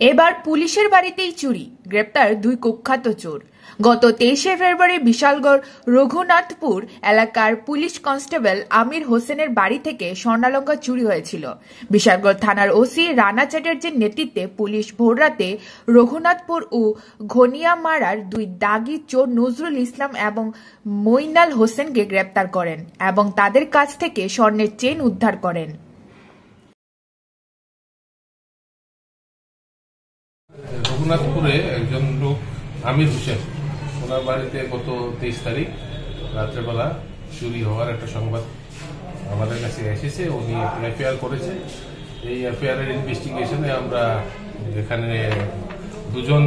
এবার পুলিশের বাড়িতেই চুরি, গ্রেপ্তার দুই কুখ্যাত চোর। গত 23শে ফেব্রুয়ারি বিশালগড় রঘুনাথপুর এলাকার পুলিশ কনস্টেবল আমির হোসেনের বাড়ি থেকে স্বর্ণালঙ্কা চুরি হয়েছিল। বিশালগড় থানার ওসি রানা চ্যাটার্জির নেতৃত্বে পুলিশ ভোররাতে রঘুনাথপুর ও ঘনিয়ামারার দুই দাগি চোর নজরুল ইসলাম এবং মইনাল হোসেনকে গ্রেপ্তার করেন এবং তাদের কাছ থেকে স্বর্ণের চেইন উদ্ধার করেন। রঘুনাথপুরে একজন লোক আমির হোসেন, ওনার বাড়িতে গত 23 তারিখ রাত্রেবেলা চুরি হওয়ার একটা সংবাদ আমাদের কাছে এসেছে। উনি এফআইআর করেছে। এই এফআইআর ইনভেস্টিগেশনে আমরা এখানে দুজন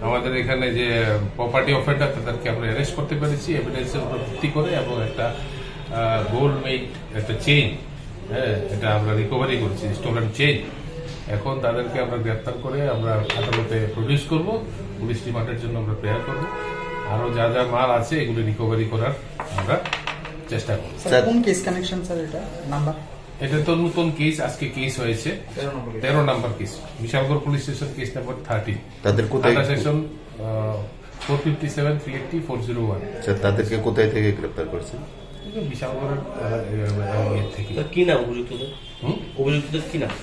আমাদের এখানে যে প্রপার্টি অফেন্ডার তাদেরকে আমরা অ্যারেস্ট করতে পেরেছি এভিডেন্সের উপর ভিত্তি করে, এবং একটা গোল্ড মেড একটা চেইন, এটা আমরা রিকভারি করেছি, স্টোলেন চেইন। এখন তাদেরকে আমরা গ্রেপ্তার করে আমরা আদালতে প্রডিউস করব, পুলিশ রিমান্ডের জন্য আমরা প্রেয়ার করব। আরো যা যা মাল আছে এগুলো রিকভারি করার আমরা চেষ্টা করব। কোন কেস কানেকশন স্যার? এটা নাম্বার, এটা তো নতুন কেস, আজকে কেস হয়েছে 13 number case, Bishalgarh police station case number 30। তাদের কোথায় সেকশন 457 380 401। স্যার তাদেরকে কোথায় থেকে গ্রেপ্তার করেছেন? বিশালগড়ের থেকে। কি নাম অভিযুক্তদের? অভিযুক্তদের কি নাম?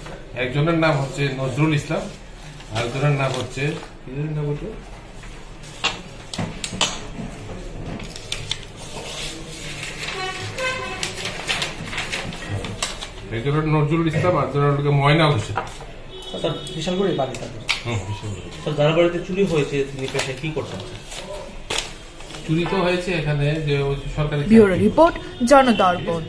একজনের নাম হচ্ছে নজরুল ইসলাম, আরেকজনের নাম হচ্ছে নজরুল ইসলাম, আরেকজনের ময়নাল হোসেন। বিশালগড়ের বাড়ি। যার বাড়িতে চুরি হয়েছে তিনি পেশায় কি করতেন? চুরি তো হয়েছে এখানে যে সরকারি। Bureau report, জনদর্পণ।